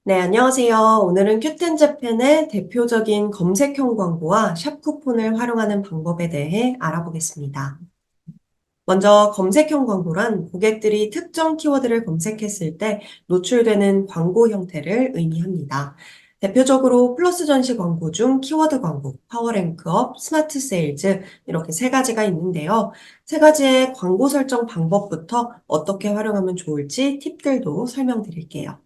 네, 안녕하세요. 오늘은 큐텐 재팬의 대표적인 검색형 광고와 샵 쿠폰을 활용하는 방법에 대해 알아보겠습니다. 먼저 검색형 광고란 고객들이 특정 키워드를 검색했을 때 노출되는 광고 형태를 의미합니다. 대표적으로 플러스 전시 광고 중 키워드 광고, 파워랭크업, 스마트 세일즈 이렇게 세 가지가 있는데요. 세 가지의 광고 설정 방법부터 어떻게 활용하면 좋을지 팁들도 설명드릴게요.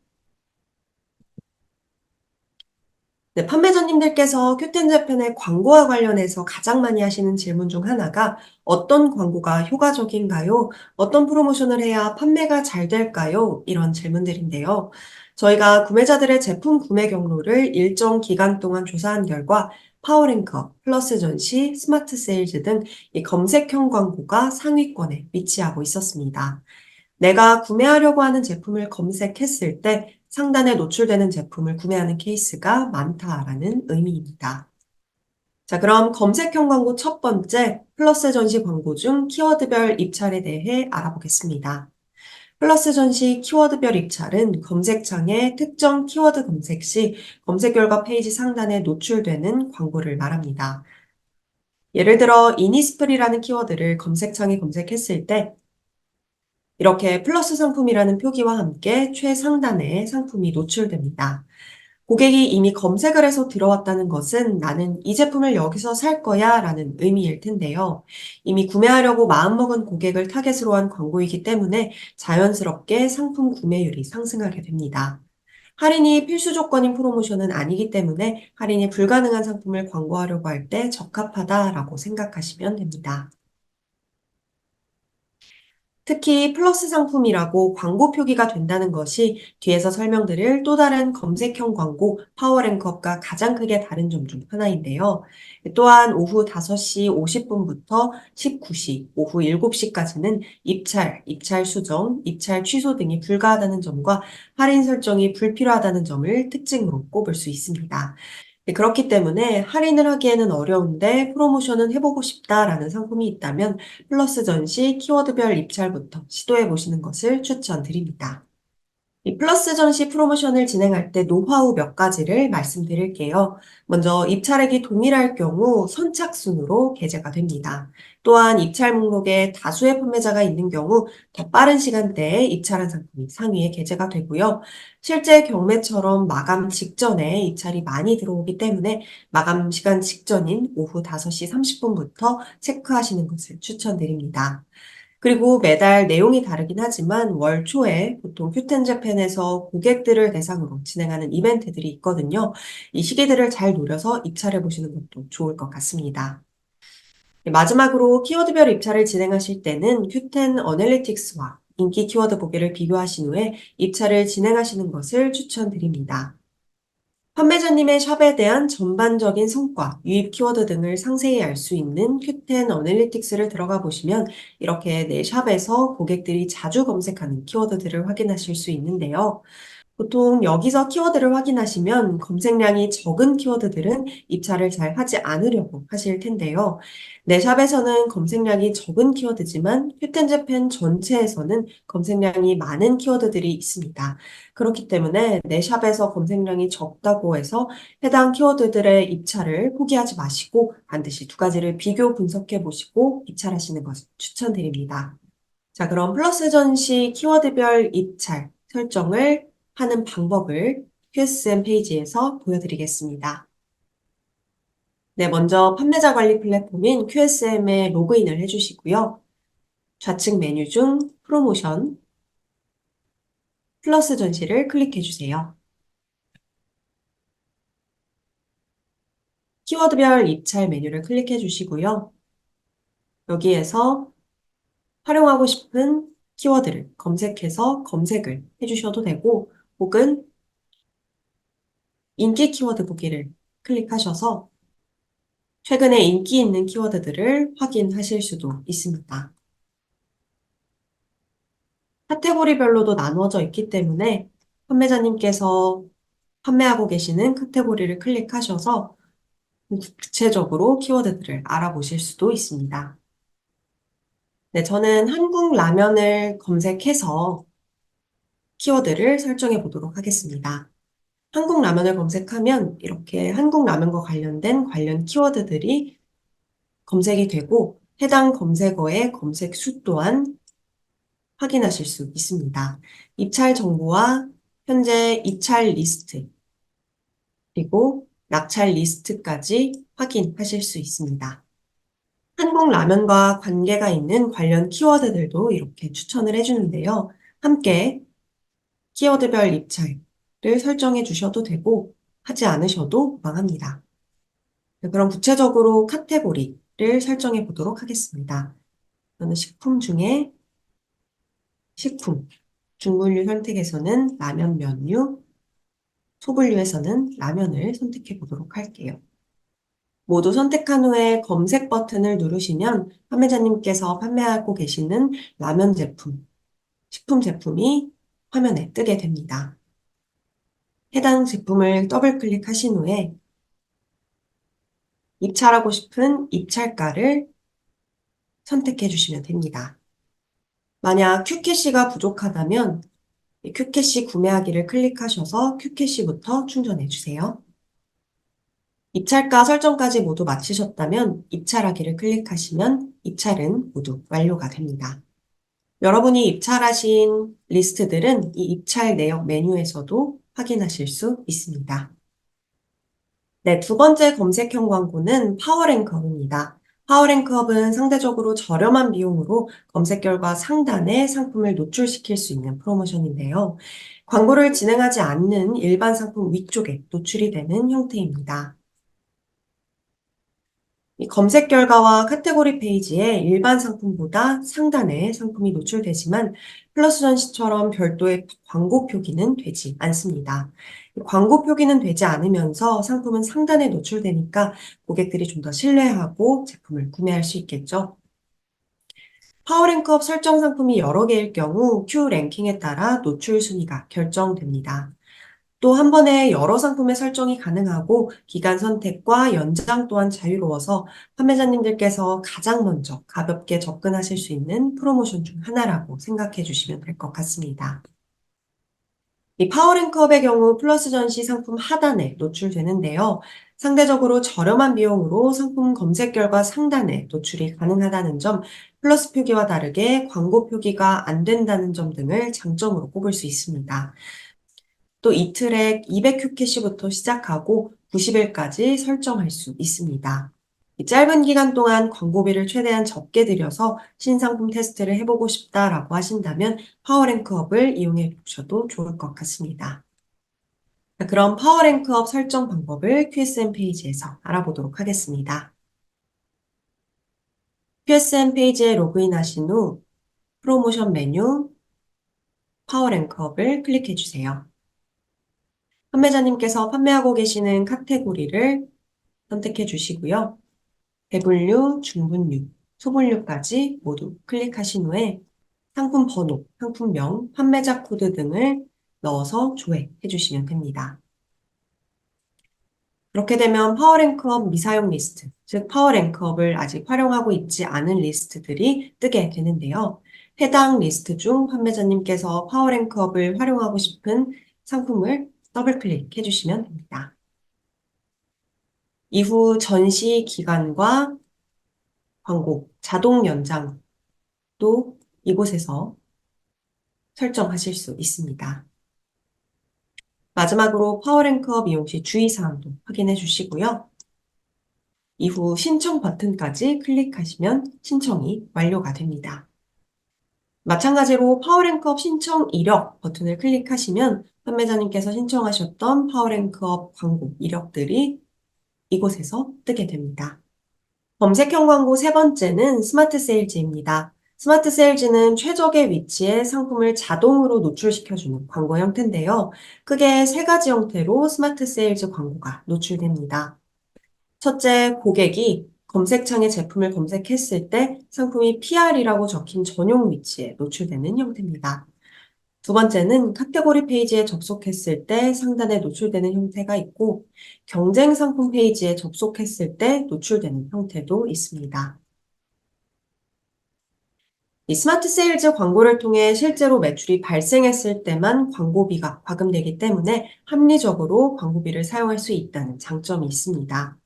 네, 판매자님들께서 큐텐 재팬의 광고와 관련해서 가장 많이 하시는 질문 중 하나가 어떤 광고가 효과적인가요? 어떤 프로모션을 해야 판매가 잘 될까요? 이런 질문들인데요. 저희가 구매자들의 제품 구매 경로를 일정 기간 동안 조사한 결과 파워랭커, 플러스 전시, 스마트 세일즈 등 이 검색형 광고가 상위권에 위치하고 있었습니다. 내가 구매하려고 하는 제품을 검색했을 때 상단에 노출되는 제품을 구매하는 케이스가 많다라는 의미입니다. 자, 그럼 검색형 광고 첫 번째, 플러스 전시 광고 중 키워드별 입찰에 대해 알아보겠습니다. 플러스 전시 키워드별 입찰은 검색창에 특정 키워드 검색 시 검색 결과 페이지 상단에 노출되는 광고를 말합니다. 예를 들어 이니스프리라는 키워드를 검색창에 검색했을 때 이렇게 플러스 상품이라는 표기와 함께 최상단에 상품이 노출됩니다. 고객이 이미 검색을 해서 들어왔다는 것은 나는 이 제품을 여기서 살 거야 라는 의미일 텐데요. 이미 구매하려고 마음먹은 고객을 타겟으로 한 광고이기 때문에 자연스럽게 상품 구매율이 상승하게 됩니다. 할인이 필수 조건인 프로모션은 아니기 때문에 할인이 불가능한 상품을 광고하려고 할 때 적합하다라고 생각하시면 됩니다. 특히 플러스 상품이라고 광고 표기가 된다는 것이 뒤에서 설명드릴 또 다른 검색형 광고 파워랭크업과 가장 크게 다른 점 중 하나인데요. 또한 오후 5시 50분부터 19시, 오후 7시까지는 입찰 수정, 입찰 취소 등이 불가하다는 점과 할인 설정이 불필요하다는 점을 특징으로 꼽을 수 있습니다. 네, 그렇기 때문에 할인을 하기에는 어려운데 프로모션은 해보고 싶다라는 상품이 있다면 플러스 전시 키워드별 입찰부터 시도해 보시는 것을 추천드립니다. 이 플러스 전시 프로모션을 진행할 때 노하우 몇 가지를 말씀드릴게요. 먼저 입찰액이 동일할 경우 선착순으로 게재가 됩니다. 또한 입찰 목록에 다수의 판매자가 있는 경우 더 빠른 시간대에 입찰한 상품이 상위에 게재가 되고요. 실제 경매처럼 마감 직전에 입찰이 많이 들어오기 때문에 마감 시간 직전인 오후 5시 30분부터 체크하시는 것을 추천드립니다. 그리고 매달 내용이 다르긴 하지만 월 초에 보통 큐텐 재팬에서 고객들을 대상으로 진행하는 이벤트들이 있거든요. 이 시기들을 잘 노려서 입찰해 보시는 것도 좋을 것 같습니다. 네, 마지막으로 키워드별 입찰을 진행하실 때는 큐텐 어널리틱스와 인기 키워드 보기를 비교하신 후에 입찰을 진행하시는 것을 추천드립니다. 판매자님의 샵에 대한 전반적인 성과, 유입 키워드 등을 상세히 알 수 있는 큐텐 어널리틱스를 들어가 보시면 이렇게 내 샵에서 고객들이 자주 검색하는 키워드들을 확인하실 수 있는데요. 보통 여기서 키워드를 확인하시면 검색량이 적은 키워드들은 입찰을 잘 하지 않으려고 하실 텐데요. 내 샵에서는 검색량이 적은 키워드지만 큐텐제팬 전체에서는 검색량이 많은 키워드들이 있습니다. 그렇기 때문에 내 샵에서 검색량이 적다고 해서 해당 키워드들의 입찰을 포기하지 마시고 반드시 두 가지를 비교 분석해 보시고 입찰하시는 것을 추천드립니다. 자, 그럼 플러스 전시 키워드별 입찰 설정을 하는 방법을 QSM 페이지에서 보여드리겠습니다. 네, 먼저 판매자 관리 플랫폼인 QSM에 로그인을 해주시고요. 좌측 메뉴 중 프로모션, 플러스 전시를 클릭해주세요. 키워드별 입찰 메뉴를 클릭해주시고요. 여기에서 활용하고 싶은 키워드를 검색해서 검색을 해주셔도 되고, 혹은 인기 키워드 보기를 클릭하셔서 최근에 인기 있는 키워드들을 확인하실 수도 있습니다. 카테고리별로도 나누어져 있기 때문에 판매자님께서 판매하고 계시는 카테고리를 클릭하셔서 구체적으로 키워드들을 알아보실 수도 있습니다. 네, 저는 한국 라면을 검색해서 키워드를 설정해 보도록 하겠습니다. 한국 라면을 검색하면 이렇게 한국 라면과 관련된 관련 키워드들이 검색이 되고 해당 검색어의 검색 수 또한 확인하실 수 있습니다. 입찰 정보와 현재 입찰 리스트, 그리고 낙찰 리스트까지 확인하실 수 있습니다. 한국 라면과 관계가 있는 관련 키워드들도 이렇게 추천을 해주는데요. 함께 키워드별 입찰을 설정해 주셔도 되고 하지 않으셔도 무방합니다. 그럼 구체적으로 카테고리를 설정해 보도록 하겠습니다. 저는 식품 중에 식품, 중물류 선택에서는 라면 면류, 소분류에서는 라면을 선택해 보도록 할게요. 모두 선택한 후에 검색 버튼을 누르시면 판매자님께서 판매하고 계시는 라면 제품, 식품 제품이 화면에 뜨게 됩니다. 해당 제품을 더블 클릭하신 후에 입찰하고 싶은 입찰가를 선택해 주시면 됩니다. 만약 큐캐시가 부족하다면 큐캐시 구매하기를 클릭하셔서 큐캐시부터 충전해 주세요. 입찰가 설정까지 모두 마치셨다면 입찰하기를 클릭하시면 입찰은 모두 완료가 됩니다. 여러분이 입찰하신 리스트들은 이 입찰 내역 메뉴에서도 확인하실 수 있습니다. 네, 두 번째 검색형 광고는 파워랭크업입니다. 파워랭크업은 상대적으로 저렴한 비용으로 검색 결과 상단에 상품을 노출시킬 수 있는 프로모션인데요. 광고를 진행하지 않는 일반 상품 위쪽에 노출이 되는 형태입니다. 이 검색 결과와 카테고리 페이지에 일반 상품보다 상단에 상품이 노출되지만 플러스 전시처럼 별도의 광고 표기는 되지 않습니다. 광고 표기는 되지 않으면서 상품은 상단에 노출되니까 고객들이 좀 더 신뢰하고 제품을 구매할 수 있겠죠. 파워랭크업 설정 상품이 여러 개일 경우 Q 랭킹에 따라 노출 순위가 결정됩니다. 또 한 번에 여러 상품의 설정이 가능하고 기간 선택과 연장 또한 자유로워서 판매자님들께서 가장 먼저 가볍게 접근하실 수 있는 프로모션 중 하나라고 생각해 주시면 될 것 같습니다. 이 파워랭크업의 경우 플러스 전시 상품 하단에 노출되는데요. 상대적으로 저렴한 비용으로 상품 검색 결과 상단에 노출이 가능하다는 점, 플러스 표기와 다르게 광고 표기가 안 된다는 점 등을 장점으로 꼽을 수 있습니다. 또 이틀에 200Q캐시부터 시작하고 90일까지 설정할 수 있습니다. 이 짧은 기간 동안 광고비를 최대한 적게 들여서 신상품 테스트를 해보고 싶다라고 하신다면 파워랭크업을 이용해 보셔도 좋을 것 같습니다. 그럼 파워랭크업 설정 방법을 QSM 페이지에서 알아보도록 하겠습니다. QSM 페이지에 로그인하신 후 프로모션 메뉴 파워랭크업을 클릭해 주세요. 판매자님께서 판매하고 계시는 카테고리를 선택해 주시고요. 배분류, 중분류, 소분류까지 모두 클릭하신 후에 상품 번호, 상품명, 판매자 코드 등을 넣어서 조회해 주시면 됩니다. 그렇게 되면 파워랭크업 미사용 리스트, 즉 파워랭크업을 아직 활용하고 있지 않은 리스트들이 뜨게 되는데요. 해당 리스트 중 판매자님께서 파워랭크업을 활용하고 싶은 상품을 더블 클릭해 주시면 됩니다. 이후 전시 기간과 광고, 자동 연장도 이곳에서 설정하실 수 있습니다. 마지막으로 파워랭크업 이용 시 주의사항도 확인해 주시고요. 이후 신청 버튼까지 클릭하시면 신청이 완료가 됩니다. 마찬가지로 파워랭크업 신청 이력 버튼을 클릭하시면 판매자님께서 신청하셨던 파워랭크업 광고 이력들이 이곳에서 뜨게 됩니다. 검색형 광고 세 번째는 스마트 세일즈입니다. 스마트 세일즈는 최적의 위치에 상품을 자동으로 노출시켜주는 광고 형태인데요. 크게 세 가지 형태로 스마트 세일즈 광고가 노출됩니다. 첫째, 고객이 검색창에 제품을 검색했을 때 상품이 PR이라고 적힌 전용 위치에 노출되는 형태입니다. 두 번째는 카테고리 페이지에 접속했을 때 상단에 노출되는 형태가 있고 경쟁 상품 페이지에 접속했을 때 노출되는 형태도 있습니다. 이 스마트 세일즈 광고를 통해 실제로 매출이 발생했을 때만 광고비가 과금되기 때문에 합리적으로 광고비를 사용할 수 있다는 장점이 있습니다.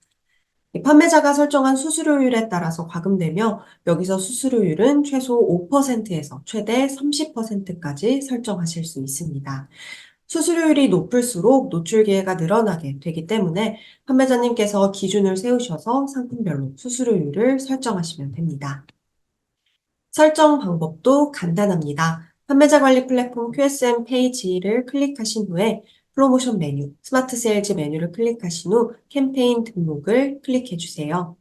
이 판매자가 설정한 수수료율에 따라서 과금되며 여기서 수수료율은 최소 5%에서 최대 30%까지 설정하실 수 있습니다. 수수료율이 높을수록 노출 기회가 늘어나게 되기 때문에 판매자님께서 기준을 세우셔서 상품별로 수수료율을 설정하시면 됩니다. 설정 방법도 간단합니다. 판매자 관리 플랫폼 QSM 페이지를 클릭하신 후에 프로모션 메뉴, 스마트 세일즈 메뉴를 클릭하신 후 캠페인 등록을 클릭해 주세요.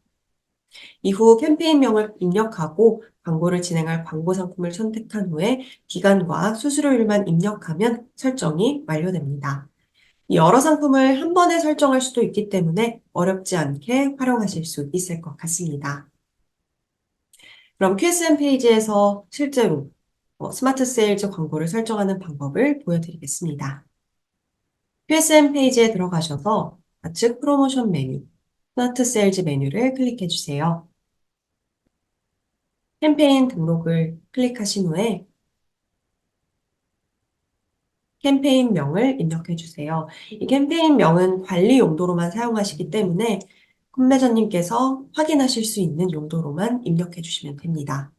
이후 캠페인명을 입력하고 광고를 진행할 광고 상품을 선택한 후에 기간과 수수료율만 입력하면 설정이 완료됩니다. 여러 상품을 한 번에 설정할 수도 있기 때문에 어렵지 않게 활용하실 수 있을 것 같습니다. 그럼 QSM 페이지에서 실제로 스마트 세일즈 광고를 설정하는 방법을 보여드리겠습니다. QSM 페이지에 들어가셔서 좌측 프로모션 메뉴, 스마트 세일즈 메뉴를 클릭해 주세요. 캠페인 등록을 클릭하신 후에 캠페인명을 입력해 주세요. 이 캠페인명은 관리 용도로만 사용하시기 때문에 판매자님께서 확인하실 수 있는 용도로만 입력해 주시면 됩니다.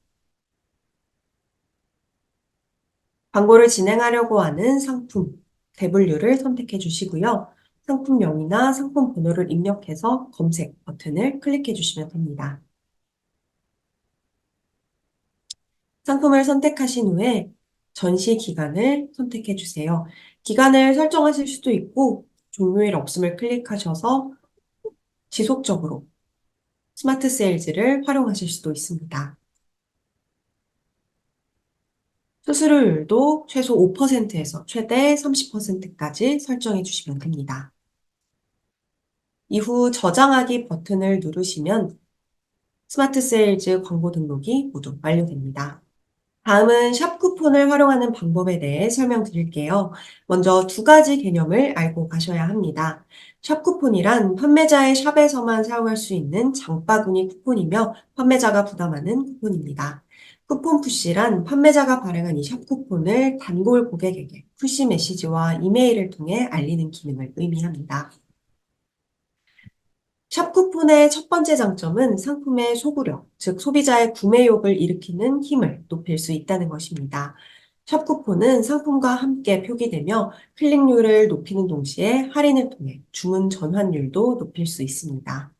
광고를 진행하려고 하는 상품, 대분류를 선택해 주시고요. 상품명이나 상품 번호를 입력해서 검색 버튼을 클릭해 주시면 됩니다. 상품을 선택하신 후에 전시 기간을 선택해 주세요. 기간을 설정하실 수도 있고 종료일 없음을 클릭하셔서 지속적으로 스마트 세일즈를 활용하실 수도 있습니다. 수수료율도 최소 5%에서 최대 30%까지 설정해 주시면 됩니다. 이후 저장하기 버튼을 누르시면 스마트 세일즈 광고 등록이 모두 완료됩니다. 다음은 샵 쿠폰을 활용하는 방법에 대해 설명드릴게요. 먼저 두 가지 개념을 알고 가셔야 합니다. 샵 쿠폰이란 판매자의 샵에서만 사용할 수 있는 장바구니 쿠폰이며 판매자가 부담하는 쿠폰입니다. 쿠폰 푸시란 판매자가 발행한 이 샵 쿠폰을 단골 고객에게 푸시 메시지와 이메일을 통해 알리는 기능을 의미합니다. 샵 쿠폰의 첫 번째 장점은 상품의 소구력, 즉 소비자의 구매욕을 일으키는 힘을 높일 수 있다는 것입니다. 샵 쿠폰은 상품과 함께 표기되며 클릭률을 높이는 동시에 할인을 통해 주문 전환율도 높일 수 있습니다.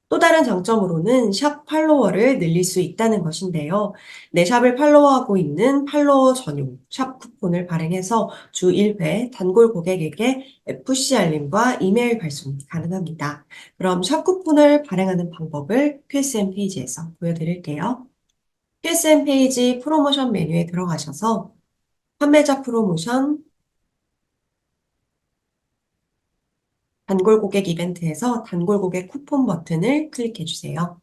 또 다른 장점으로는 샵 팔로워를 늘릴 수 있다는 것인데요. 내 샵을 팔로워하고 있는 팔로워 전용 샵 쿠폰을 발행해서 주 1회 단골 고객에게 FC 알림과 이메일 발송이 가능합니다. 그럼 샵 쿠폰을 발행하는 방법을 QSM 페이지에서 보여드릴게요. QSM 페이지 프로모션 메뉴에 들어가셔서 판매자 프로모션, 단골 고객 이벤트에서 단골 고객 쿠폰 버튼을 클릭해 주세요.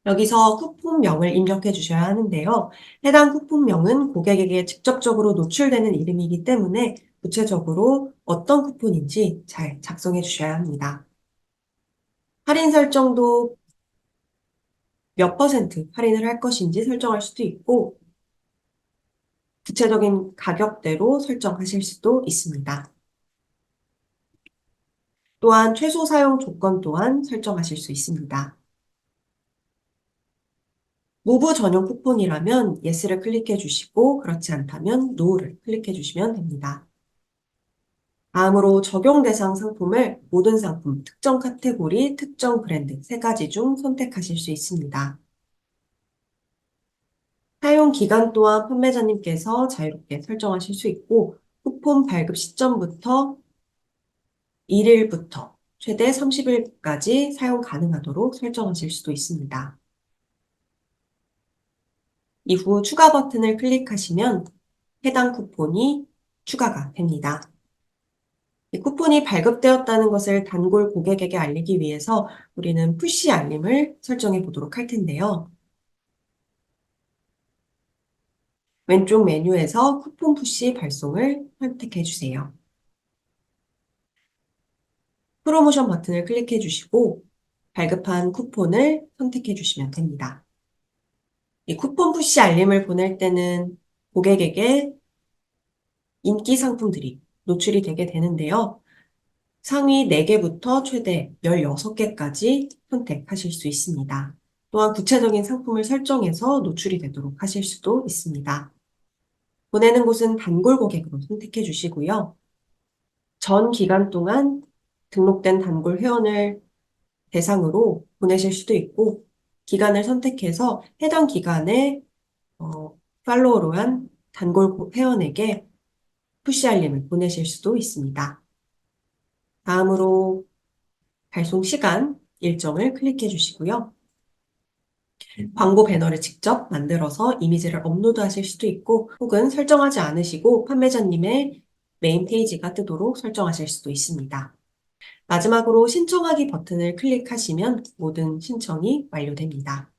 여기서 쿠폰명을 입력해 주셔야 하는데요. 해당 쿠폰명은 고객에게 직접적으로 노출되는 이름이기 때문에 구체적으로 어떤 쿠폰인지 잘 작성해 주셔야 합니다. 할인 설정도 몇 퍼센트 할인을 할 것인지 설정할 수도 있고 구체적인 가격대로 설정하실 수도 있습니다. 또한 최소 사용 조건 또한 설정하실 수 있습니다. 무브 전용 쿠폰이라면 Yes를 클릭해 주시고 그렇지 않다면 No를 클릭해 주시면 됩니다. 다음으로 적용 대상 상품을 모든 상품, 특정 카테고리, 특정 브랜드 세 가지 중 선택하실 수 있습니다. 사용 기간 또한 판매자님께서 자유롭게 설정하실 수 있고 쿠폰 발급 시점부터 1일부터 최대 30일까지 사용 가능하도록 설정하실 수도 있습니다. 이후 추가 버튼을 클릭하시면 해당 쿠폰이 추가가 됩니다. 이 쿠폰이 발급되었다는 것을 단골 고객에게 알리기 위해서 우리는 푸시 알림을 설정해 보도록 할 텐데요. 왼쪽 메뉴에서 쿠폰 푸시 발송을 선택해 주세요. 프로모션 버튼을 클릭해 주시고 발급한 쿠폰을 선택해 주시면 됩니다. 이 쿠폰 푸시 알림을 보낼 때는 고객에게 인기 상품들이 노출이 되게 되는데요. 상위 4개부터 최대 16개까지 선택하실 수 있습니다. 또한 구체적인 상품을 설정해서 노출이 되도록 하실 수도 있습니다. 보내는 곳은 단골 고객으로 선택해 주시고요. 전 기간 동안 등록된 단골 회원을 대상으로 보내실 수도 있고, 기간을 선택해서 해당 기간에 팔로우로 한 단골 회원에게 푸시 알림을 보내실 수도 있습니다. 다음으로 발송 시간 일정을 클릭해 주시고요. 광고 배너를 직접 만들어서 이미지를 업로드하실 수도 있고, 혹은 설정하지 않으시고 판매자님의 메인 페이지가 뜨도록 설정하실 수도 있습니다. 마지막으로 신청하기 버튼을 클릭하시면 모든 신청이 완료됩니다.